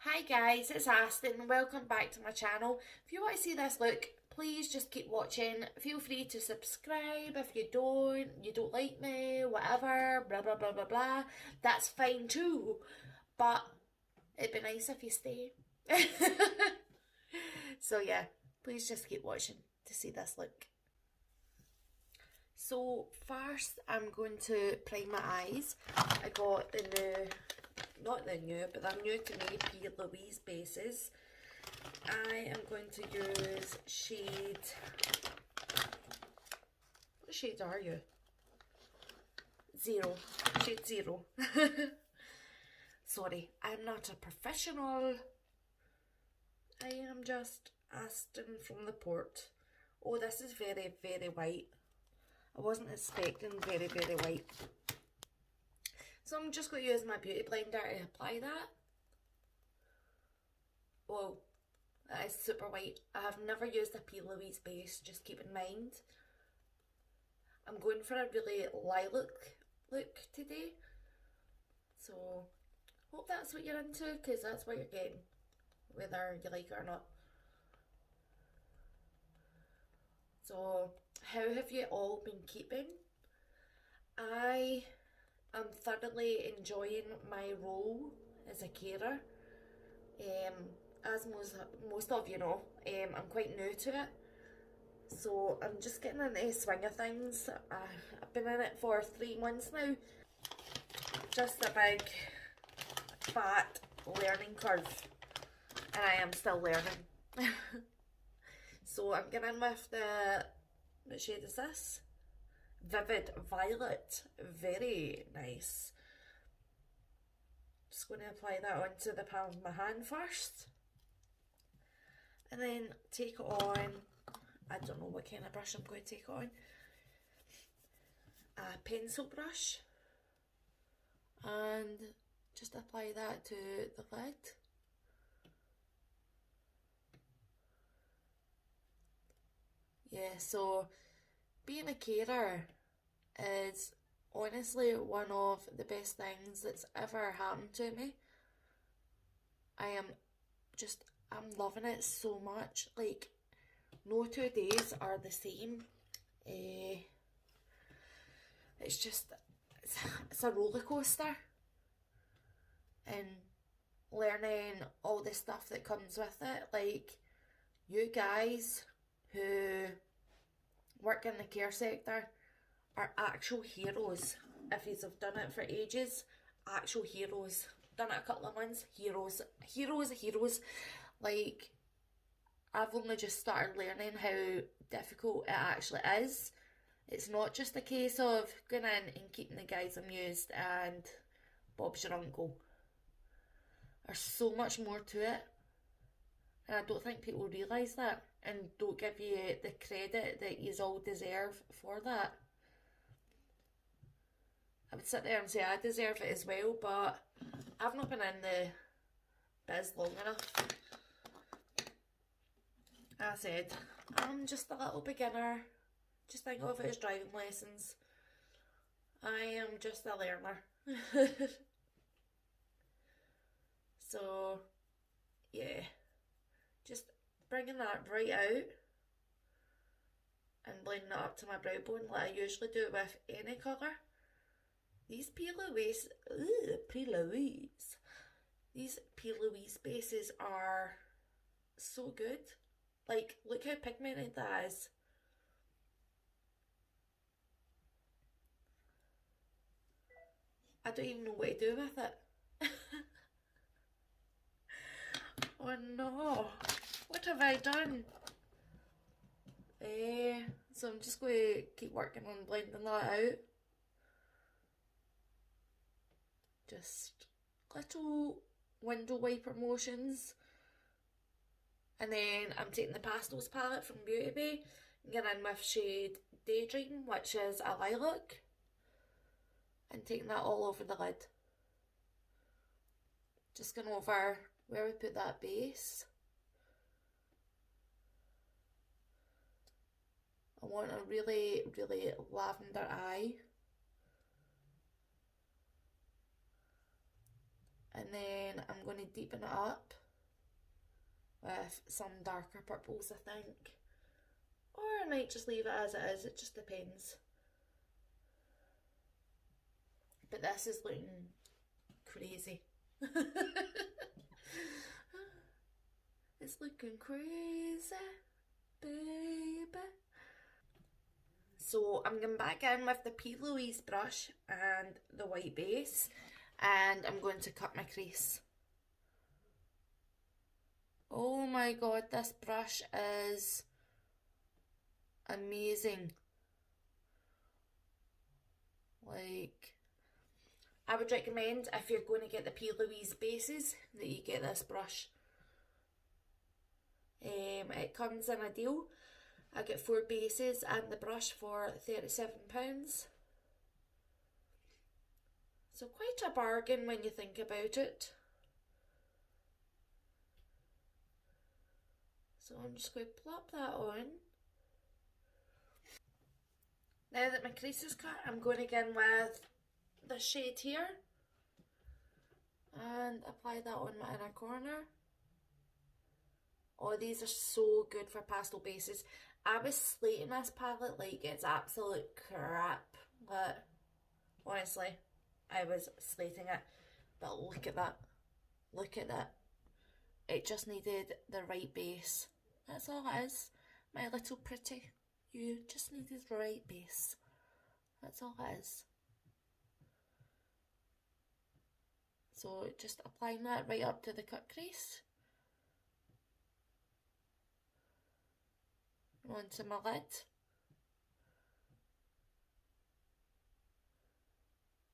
Hi guys, it's Aston. Welcome back to my channel. If you want to see this look, please just keep watching. Feel free to subscribe. If you don't like me, whatever, blah blah blah blah blah, that's fine too. But it'd be nice if you stay. So yeah, please just keep watching to see this look. So first I'm going to prime my eyes. I got the new, not the new, but they're new to me, P. Louise bases. I am going to use shade, what shades are you? Zero, shade zero. Sorry, I'm not a professional. I am just Aston from the port. Oh, this is very, very white. I wasn't expecting very, very white. So I'm just going to use my beauty blender to apply that. Whoa, that is super white. I have never used a P. Louise base, just keep in mind. I'm going for a really lilac look today. So, hope that's what you're into, because that's what you're getting, whether you like it or not. So, how have you all been keeping? I am thoroughly enjoying my role as a carer. As most of you know, I'm quite new to it. So I'm just getting into the swing of things. I've been in it for 3 months now. Just a big, fat learning curve. And I am still learning. So I'm getting in with the, what shade is this? Vivid Violet. Very nice. Just going to apply that onto the palm of my hand first. And then take it on, I don't know what kind of brush I'm going to take it on. A pencil brush. And just apply that to the lid. Yeah, so being a carer is honestly one of the best things that's ever happened to me. I'm loving it so much. Like, no 2 days are the same. It's just, it's a roller coaster. And learning all the stuff that comes with it. Like, you guys who work in the care sector are actual heroes. If you've done it for ages, actual heroes. Done it a couple of months, heroes. Heroes. Like, I've only just started learning how difficult it actually is. It's not just a case of going in and keeping the guys amused and Bob's your uncle. There's so much more to it. And I don't think people realise that and don't give you the credit that you all deserve for that. I would sit there and say I deserve it as well, but I've not been in the biz long enough. I said, I'm just a little beginner. Just think of it as driving lessons. I am just a learner. So, yeah. Just bringing that right out and blending it up to my brow bone like I usually do with any colour. These P. Louise bases are so good. Like, look how pigmented that is. I don't even know what to do with it. Oh no, what have I done? So I'm just going to keep working on blending that out. Just little window wiper motions. And then I'm taking the Pastels palette from Beauty Bay and getting in with shade Daydream, which is a lilac. And taking that all over the lid. Just going over where we put that base. I want a really, really lavender eye. And then I'm going to deepen it up with some darker purples, I think. Or I might just leave it as it is, it just depends. But this is looking crazy. It's looking crazy, baby. So I'm going back in with the plouise brush and the white base, and I'm going to cut my crease. Oh my god, this brush is amazing. Like, I would recommend, if you're going to get the plouise bases, that you get this brush. It comes in a deal. I get 4 bases and the brush for £37. So quite a bargain when you think about it. So I'm just going to plop that on. Now that my crease is cut, I'm going to go in with this shade here and apply that on my inner corner. Oh, these are so good for pastel bases. I was slating this palette like it's absolute crap, but honestly, I was slating it. But look at that. Look at that. It just needed the right base. That's all it is. My little pretty. You just needed the right base. That's all it is. So just applying that right up to the cut crease. Onto my lid.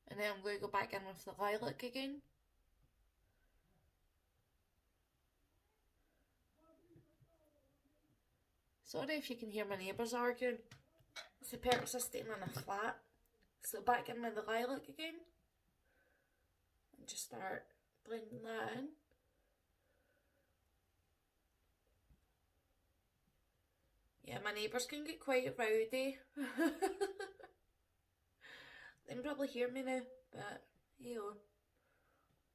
And then I'm going to go back in with the lilac again. Sorry if you can hear my neighbours arguing. It's the purpose of staying in a flat. So back in with the lilac again. And just start blending that in. Yeah, my neighbours can get quite rowdy. They can probably hear me now, but you know,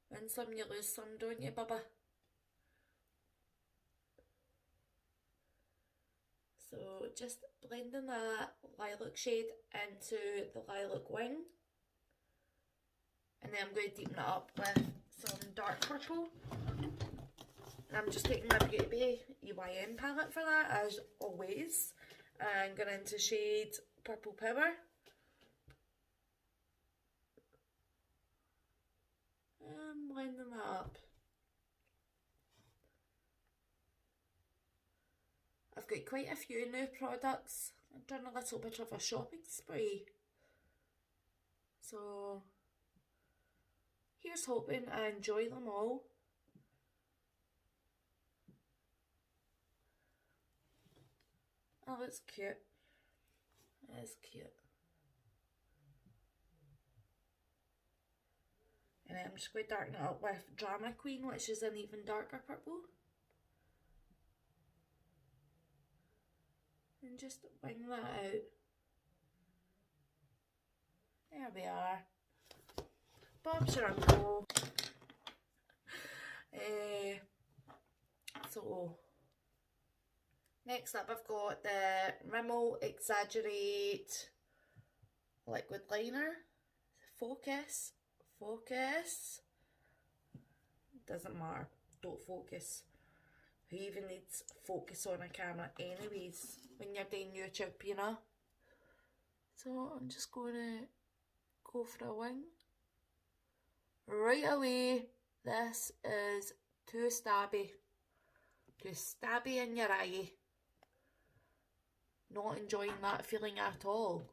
win some you lose some, don't you, Bubba? So just blending that lilac shade into the lilac wing. And then I'm going to deepen it up with some dark purple. And I'm just taking my Beauty Bay EYN palette for that, as always. And going into shade Purple Power. And blending that up. I've got quite a few new products. I've done a little bit of a shopping spree. So here's hoping I enjoy them all. Oh, it's cute. It's cute. And then I'm just going to darken it up with Drama Queen, which is an even darker purple. And just wing that out. There we are. Bob's your uncle. So next up I've got the Rimmel Exaggerate liquid liner. Focus. Focus. Doesn't matter. Don't focus. Who even needs focus on a camera anyways when you're doing YouTube, you know? So I'm just going to go for a wing. Right away, this is too stabby. Too stabby in your eye. Not enjoying that feeling at all.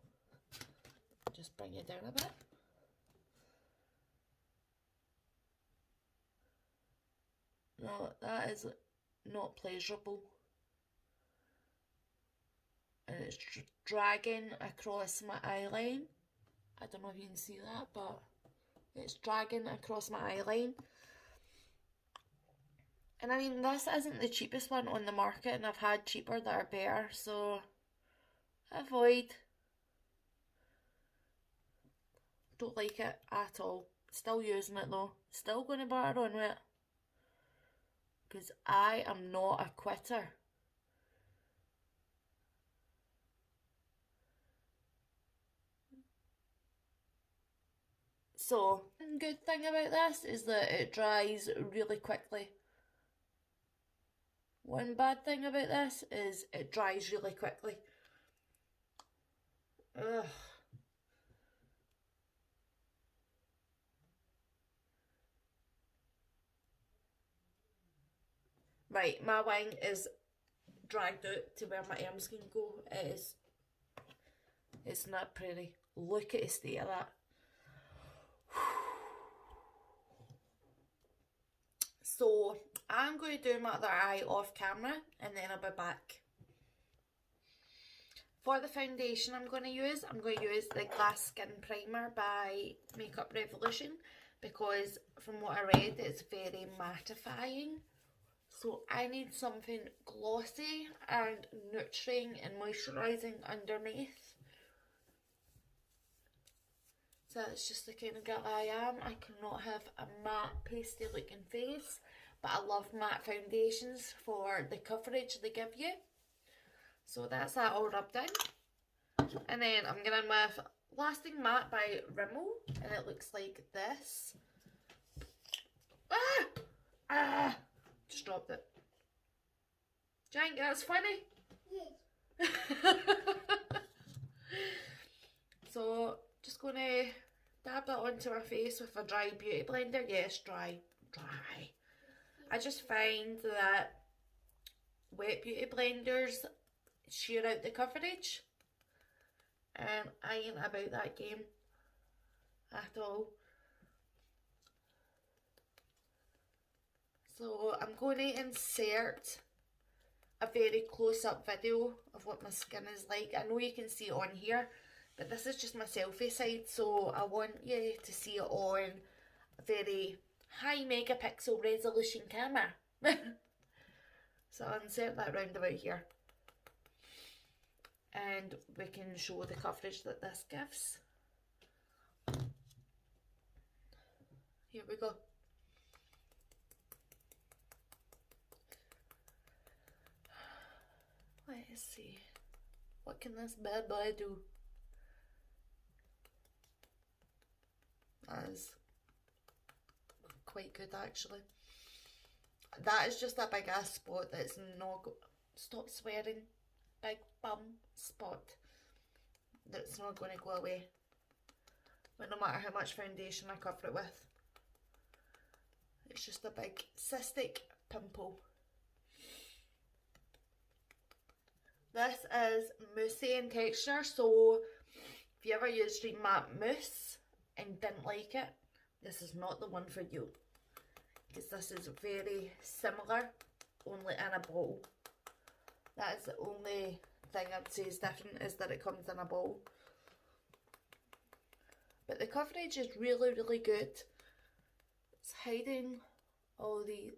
Just bring it down a bit. No, that is not pleasurable. And it's dragging across my eyeline. I don't know if you can see that, but it's dragging across my eyeline. And I mean, this isn't the cheapest one on the market, and I've had cheaper that are better, so avoid. Don't like it at all. Still using it though. Still going to butter on with it. Because I am not a quitter. So, one good thing about this is that it dries really quickly. One bad thing about this is it dries really quickly. Ugh. Right, my wing is dragged out to where my arms can go. It's not pretty. Look at the state of that. So I'm going to do my other eye off camera and then I'll be back. For the foundation I'm going to use the Glass Skin Primer by Makeup Revolution, because from what I read it's very mattifying. So I need something glossy and nurturing and moisturising underneath. So that's just the kind of girl I am. I cannot have a matte pasty looking face, but I love matte foundations for the coverage they give you. So that's that all rubbed in. And then I'm going in with Lasting Matte by Rimmel, and it looks like this. Just dropped it. Jank, that's funny. Yes. So just going to dab that onto my face with a dry beauty blender. Yes, dry. I just find that wet beauty blenders shear out the coverage, and I ain't about that game at all. So I'm going to insert a very close-up video of what my skin is like. I know you can see it on here, but this is just my selfie side, so I want you to see it on a very high megapixel resolution camera. So I'll insert that round about here, and we can show the coverage that this gives. Here we go. Let's see, what can this bad boy do? That is quite good actually. That is just a big ass spot that's not, stop swearing, big bum spot that's not going to go away, but no matter how much foundation I cover it with. It's just a big cystic pimple. This is moussey in texture, so if you ever used matte mousse and didn't like it, this is not the one for you, because this is very similar, only in a bowl. That is the only thing I'd say is different, is that it comes in a bowl. But the coverage is really, really good. It's hiding all the...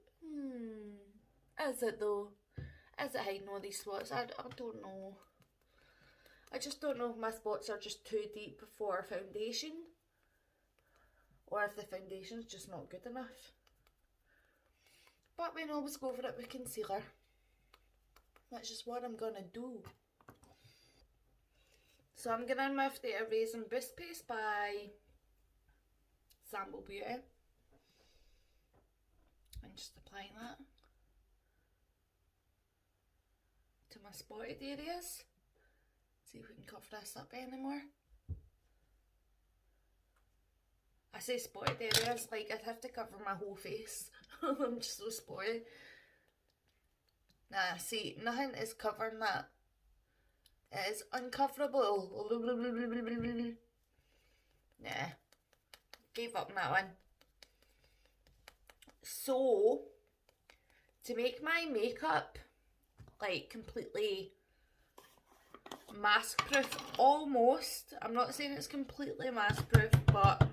Is it though? Is it hiding all these spots? I don't know. I just don't know if my spots are just too deep for foundation, or if the foundation's just not good enough. But we can always go for it with concealer. That's just what I'm gonna do. So I'm going in with the Erase and Boost Paste by Sample Beauty. And just applying that to my spotted areas. See if we can cover this up anymore. I say spotted areas like I'd have to cover my whole face. I'm just so spotty. Nah, see, nothing is covering that. It is uncoverable. Nah, gave up on that one. So, to make my makeup like completely mask proof, almost, I'm not saying it's completely mask proof, but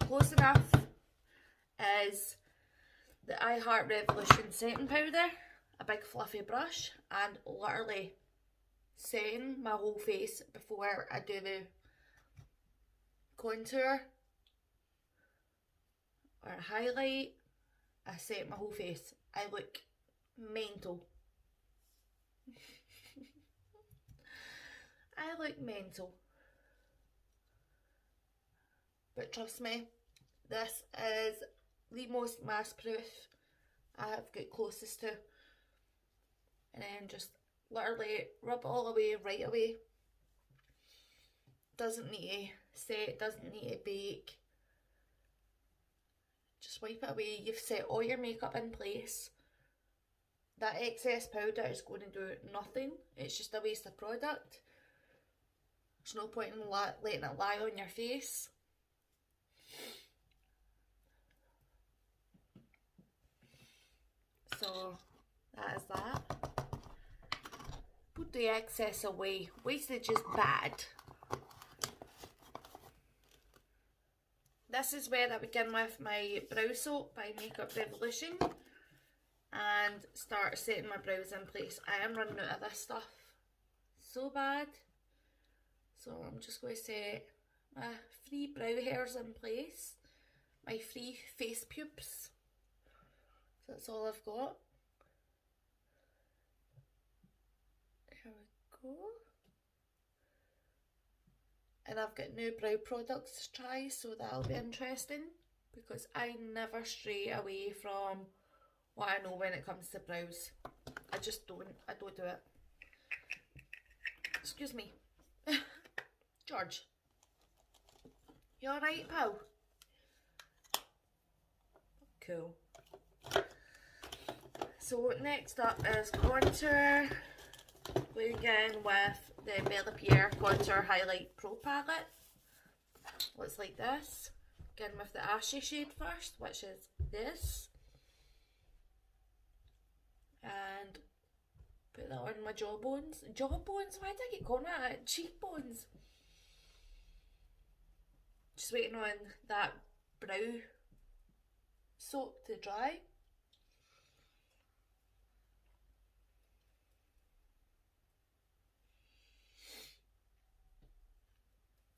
close enough, is the I Heart Revolution setting powder, a big fluffy brush, and literally setting my whole face before I do the contour. or highlight, I set my whole face. I look mental. I look mental. But trust me, this is the most mask proof I have got closest to. And then just literally rub it all away right away. Doesn't need to set, doesn't need to bake. Just wipe it away. You've set all your makeup in place. That excess powder is going to do nothing. It's just a waste of product. There's no point in letting it lie on your face. So that is that. Put the excess away. Wastage is bad. This is where I begin with my brow soap by Makeup Revolution and start setting my brows in place. I am running out of this stuff so bad. So I'm just going to set my 3 brow hairs in place. My 3 face pubes. So that's all I've got. There we go. And I've got new brow products to try, so that'll be interesting because I never stray away from what I know when it comes to brows. I just don't. I don't do it. Excuse me. George. You alright, pal? Cool. So next up is contour. Going again with the Bella Pierre Contour Highlight Pro Palette. Looks like this. Again with the ashy shade first, which is this. And put that on my jawbones. Jawbones? Why did I keep calling that? Cheekbones. Just waiting on that brow soap to dry.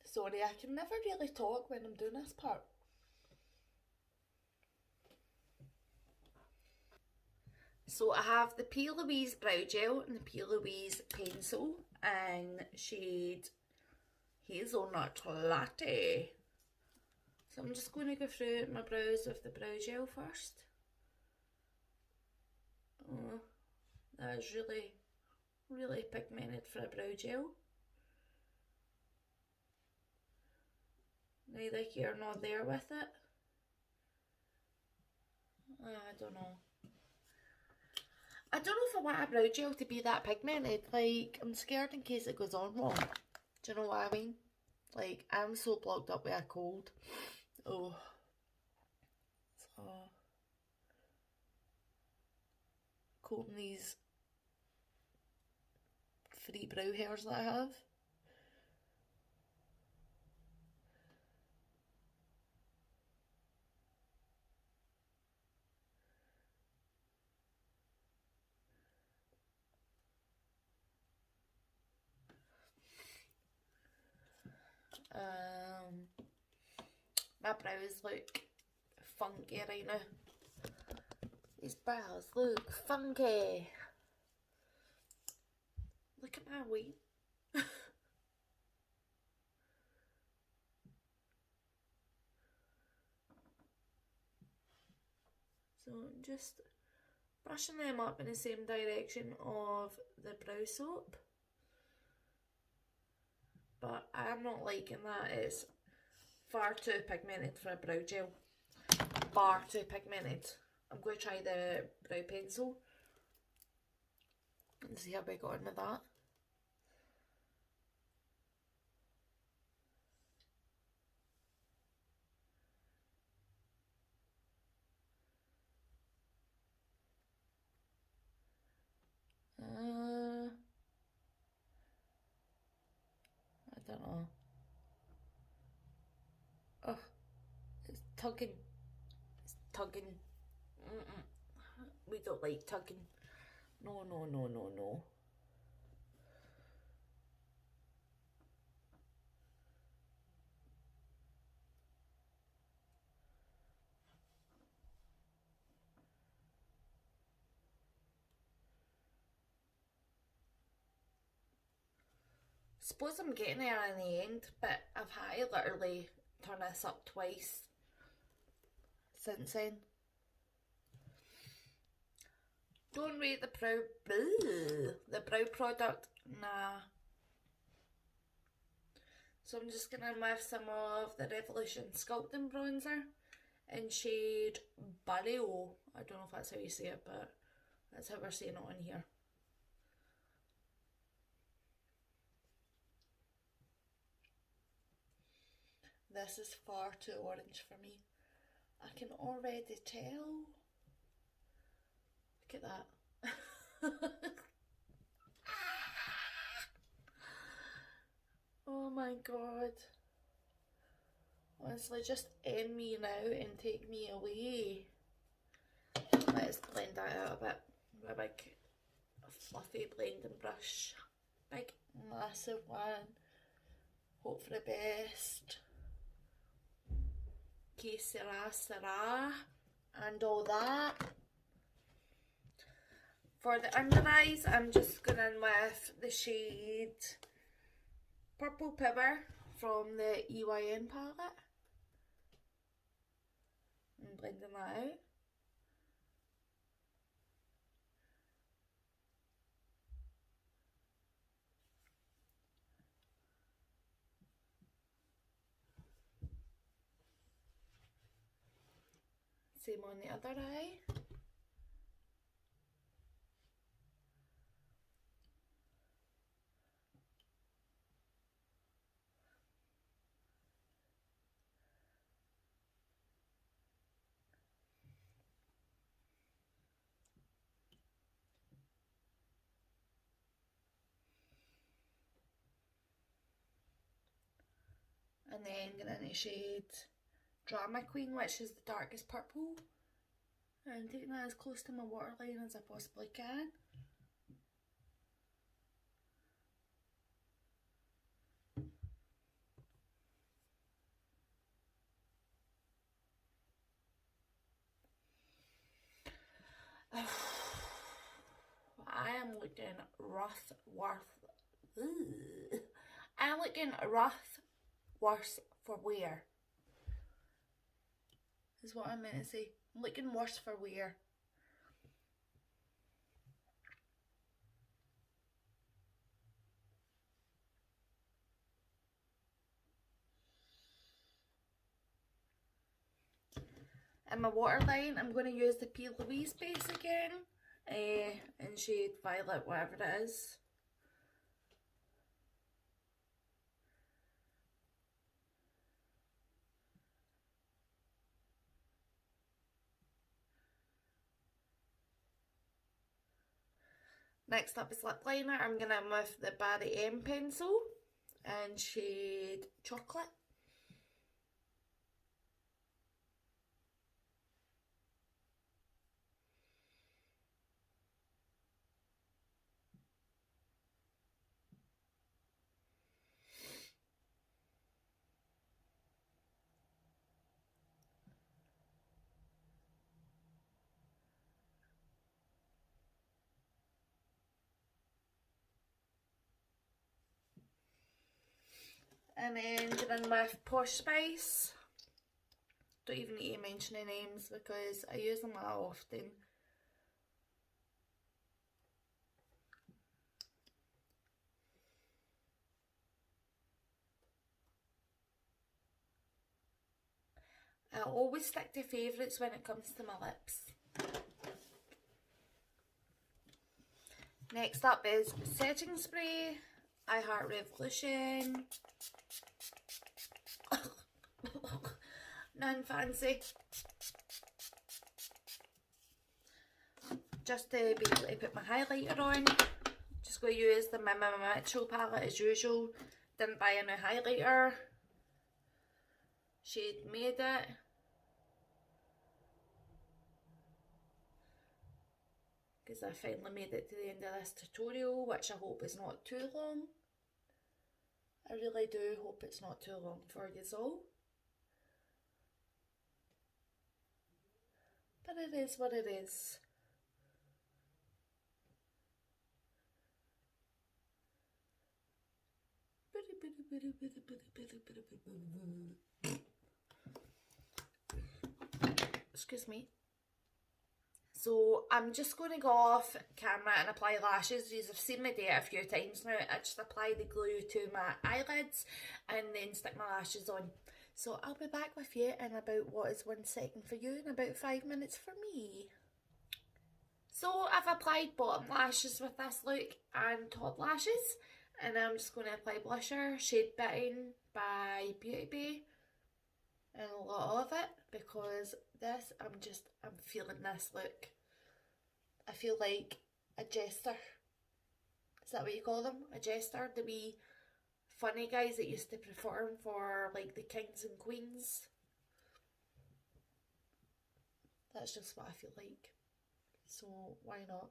Sorry, I can never really talk when I'm doing this part. So I have the Plouise Brow Gel and the Plouise Pencil in shade Hazelnut Latte. So I'm just going to go through my brows with the brow gel first. Oh, that is really, really pigmented for a brow gel. Neither here nor there with it. I don't know. I don't know if I want a brow gel to be that pigmented. Like, I'm scared in case it goes on wrong. Do you know what I mean? Like, I'm so blocked up with a cold. Oh. So, combing these 3 brow hairs that I have. My brows look funky right now. These brows look funky. Look at my weight. So I'm just brushing them up in the same direction of the brow soap. But I'm not liking that. It's far too pigmented for a brow gel. Far too pigmented. I'm going to try the brow pencil and see how we got on with that. I don't know. Oh, it's tugging. It's tugging. We don't like tugging. No, no, no, no, no. Suppose I'm getting there in the end, but I've had to literally turn this up twice since then. Don't rate the brow product, nah. So I'm just going in with some of the Revolution Sculpting Bronzer in shade Barrio. I don't know if that's how you say it, but that's how we're saying it on here. This is far too orange for me. I can already tell. Look at that. Oh my god. Honestly, just end me now and take me away. Let's blend that out a bit with a big fluffy blending brush. Big massive one. Hope for the best. Que sera, sera. And all that. For the under eyes, I'm just going in with the shade Purple Pepper from the EYN palette. And blending that out. Same on the other eye. And then going in the shade Drama Queen, which is the darkest purple. And taking that as close to my waterline as I possibly can. I am looking I'm looking worse for wear. Is what I meant to say. I'm looking worse for wear. In my waterline, I'm going to use the Plouise base again, in shade Violet, whatever it is. Next up is lip liner. I'm going to with the Barry M pencil in shade Chocolate. And then going in with Posh Spice. Don't even need to mention the names because I use them that often. I always stick to favourites when it comes to my lips. Next up is setting spray. I Heart Revolution. None fancy. Just to be able to put my highlighter on. Just going to use the Mima Mitchell palette as usual. Didn't buy a new highlighter. Shade Made It. Because I finally made it to the end of this tutorial, which I hope is not too long. I really do hope it's not too long for you all. But it is what it is. Excuse me. So I'm just going to go off camera and apply lashes. You've seen me do it a few times now. I just apply the glue to my eyelids and then stick my lashes on. So I'll be back with you in about, what is 1 second for you, and about 5 minutes for me. So I've applied bottom lashes with this look and top lashes, and I'm just going to apply blusher, Shade Bitten by Beauty Bay, and a lot of it, because this, I'm feeling this look. I feel like a jester. Is that what you call them? A jester? The wee funny guys that used to perform for like the kings and queens. That's just what I feel like. So why not?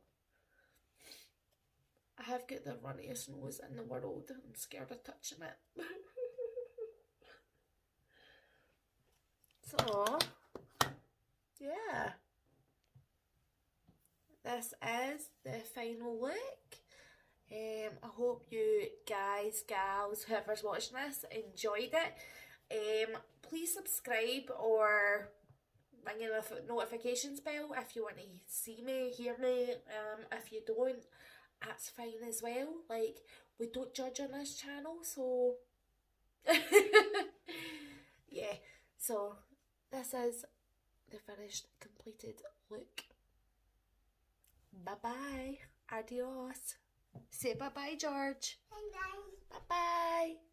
I have got the runniest nose in the world. I'm scared of touching it. So yeah, this is the final look. I hope you guys, gals, whoever's watching this, enjoyed it. Please subscribe or ring the notifications bell if you want to see me, hear me. If you don't, that's fine as well. Like, we don't judge on this channel, so yeah. So this is the finished, completed look. Bye bye. Adios. Say bye bye, George. Bye bye. Bye bye.